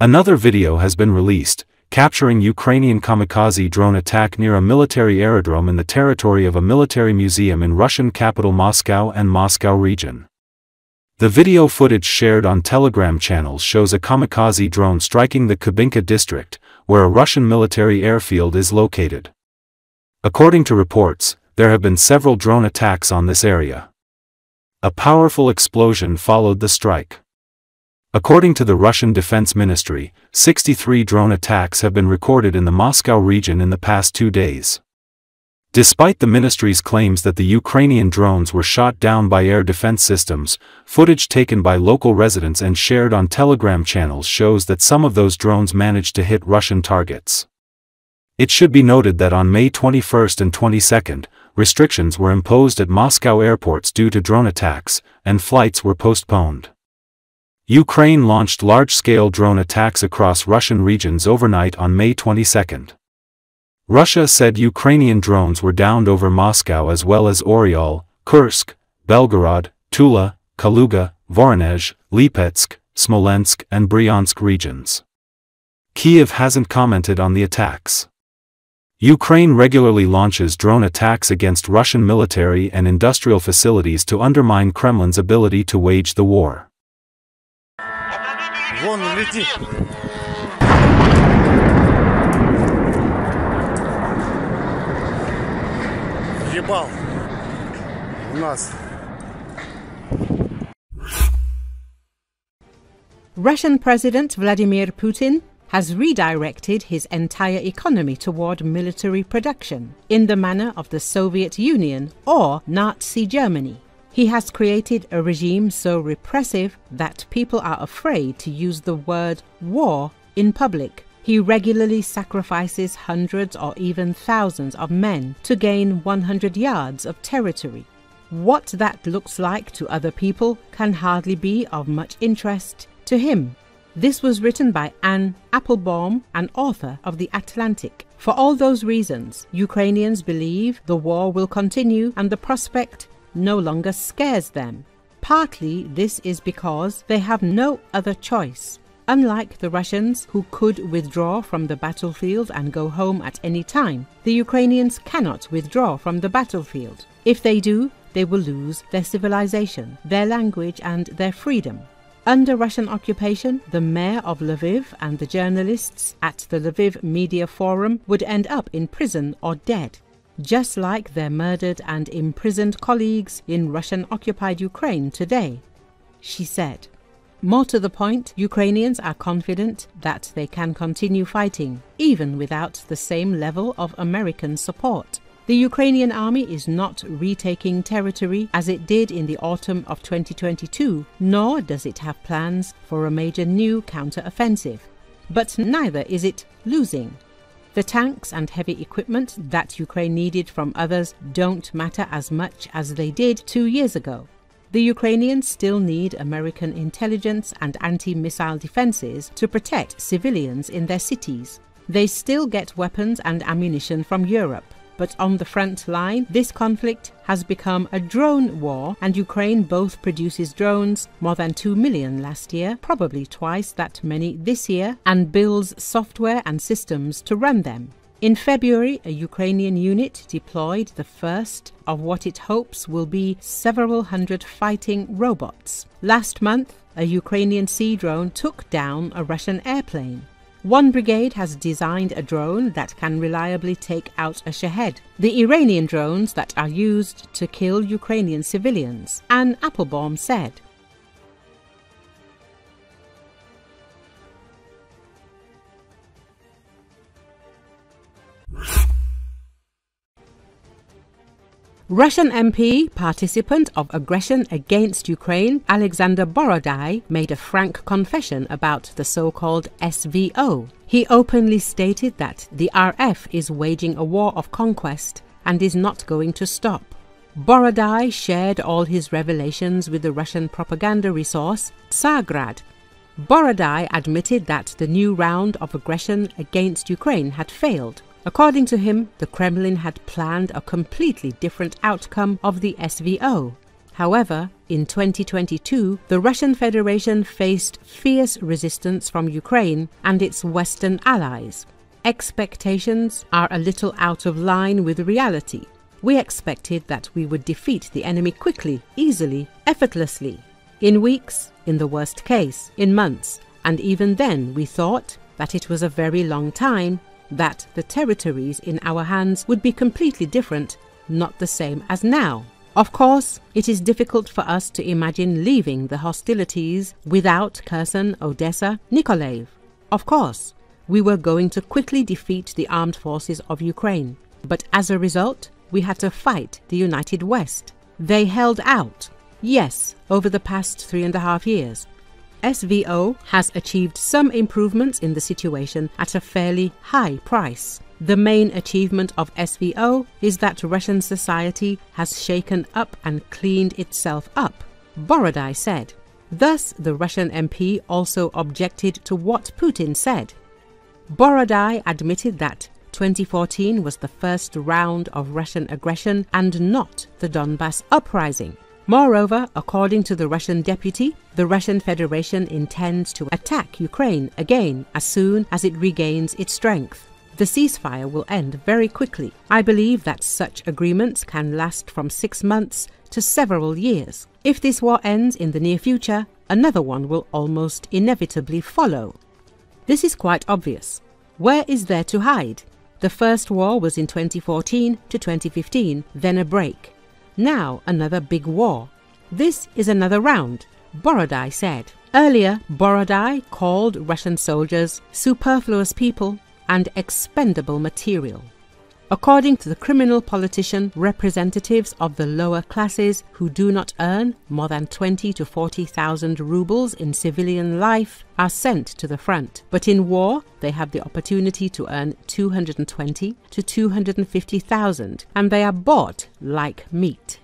Another video has been released, capturing Ukrainian kamikaze drone attack near a military aerodrome in the territory of a military museum in Russian capital Moscow and Moscow region. The video footage shared on Telegram channels shows a kamikaze drone striking the Kubinka district, where a Russian military airfield is located. According to reports, there have been several drone attacks on this area. A powerful explosion followed the strike. According to the Russian Defense Ministry, 63 drone attacks have been recorded in the Moscow region in the past 2 days. Despite the ministry's claims that the Ukrainian drones were shot down by air defense systems, footage taken by local residents and shared on Telegram channels shows that some of those drones managed to hit Russian targets. It should be noted that on May 21 and 22, restrictions were imposed at Moscow airports due to drone attacks, and flights were postponed. Ukraine launched large-scale drone attacks across Russian regions overnight on May 22. Russia said Ukrainian drones were downed over Moscow as well as Oryol, Kursk, Belgorod, Tula, Kaluga, Voronezh, Lipetsk, Smolensk and Bryansk regions. Kyiv hasn't commented on the attacks. Ukraine regularly launches drone attacks against Russian military and industrial facilities to undermine Kremlin's ability to wage the war. Russian President Vladimir Putin has redirected his entire economy toward military production, in the manner of the Soviet Union or Nazi Germany. He has created a regime so repressive that people are afraid to use the word war in public. He regularly sacrifices hundreds or even thousands of men to gain 100 yards of territory. What that looks like to other people can hardly be of much interest to him. This was written by Anne Applebaum, an author of The Atlantic. For all those reasons, Ukrainians believe the war will continue and the prospect no longer scares them. Partly this is because they have no other choice. Unlike the Russians, who could withdraw from the battlefield and go home at any time, the Ukrainians cannot withdraw from the battlefield. If they do, they will lose their civilization, their language and their freedom. Under Russian occupation, the mayor of Lviv and the journalists at the Lviv Media Forum would end up in prison or dead, just like their murdered and imprisoned colleagues in Russian-occupied Ukraine today, she said. More to the point, Ukrainians are confident that they can continue fighting, even without the same level of American support. The Ukrainian army is not retaking territory as it did in the autumn of 2022, nor does it have plans for a major new counter-offensive. But neither is it losing. The tanks and heavy equipment that Ukraine needed from others don't matter as much as they did 2 years ago. The Ukrainians still need American intelligence and anti-missile defenses to protect civilians in their cities. They still get weapons and ammunition from Europe. But on the front line, this conflict has become a drone war, and Ukraine both produces drones, more than 2 million last year, probably twice that many this year, and builds software and systems to run them. In February, a Ukrainian unit deployed the first of what it hopes will be several hundred fighting robots. Last month, a Ukrainian sea drone took down a Russian airplane. One brigade has designed a drone that can reliably take out a Shahed, the Iranian drones that are used to kill Ukrainian civilians, Anne Applebaum said. Russian MP, participant of aggression against Ukraine, Alexander Borodai, made a frank confession about the so-called SVO. He openly stated that the RF is waging a war of conquest and is not going to stop. Borodai shared all his revelations with the Russian propaganda resource Tsargrad. Borodai admitted that the new round of aggression against Ukraine had failed. According to him, the Kremlin had planned a completely different outcome of the SVO, However, in 2022, the Russian Federation faced fierce resistance from Ukraine and its Western allies. Expectations are a little out of line with reality. We expected that we would defeat the enemy quickly, easily, effortlessly. In weeks, in the worst case, in months, and even then we thought that it was a very long time, that the territories in our hands would be completely different, not the same as now. Of course, it is difficult for us to imagine leaving the hostilities without Kherson, Odessa, Nikolaev. Of course, we were going to quickly defeat the armed forces of Ukraine. But as a result, we had to fight the United West. They held out. Yes, over the past 3.5 years. SVO has achieved some improvements in the situation at a fairly high price. The main achievement of SVO is that Russian society has shaken up and cleaned itself up, Borodai said. Thus, the Russian MP also objected to what Putin said. Borodai admitted that 2014 was the first round of Russian aggression and not the Donbas uprising. Moreover, according to the Russian deputy, the Russian Federation intends to attack Ukraine again as soon as it regains its strength. The ceasefire will end very quickly. I believe that such agreements can last from 6 months to several years. If this war ends in the near future, another one will almost inevitably follow. This is quite obvious. Where is there to hide? The first war was in 2014 to 2015, then a break. Now another big war. This is another round, Borodai said. Earlier, Borodai called Russian soldiers superfluous people and expendable material. According to the criminal politician, representatives of the lower classes who do not earn more than 20 to 40,000 rubles in civilian life are sent to the front. But in war, they have the opportunity to earn 220 to 250,000, and they are bought like meat.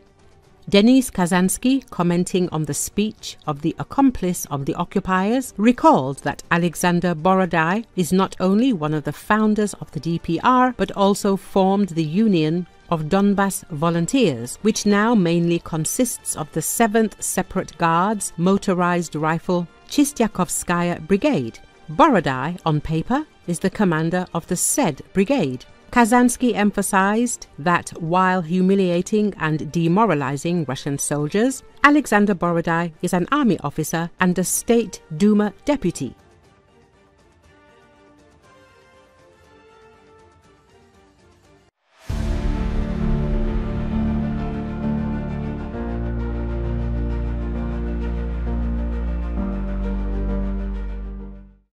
Denis Kazansky, commenting on the speech of the accomplice of the occupiers, recalled that Alexander Borodai is not only one of the founders of the DPR, but also formed the Union of Donbas Volunteers, which now mainly consists of the 7th Separate Guards Motorized Rifle Chistyakovskaya Brigade. Borodai, on paper, is the commander of the said brigade. Kazansky emphasized that while humiliating and demoralizing Russian soldiers, Alexander Borodai is an army officer and a State Duma deputy.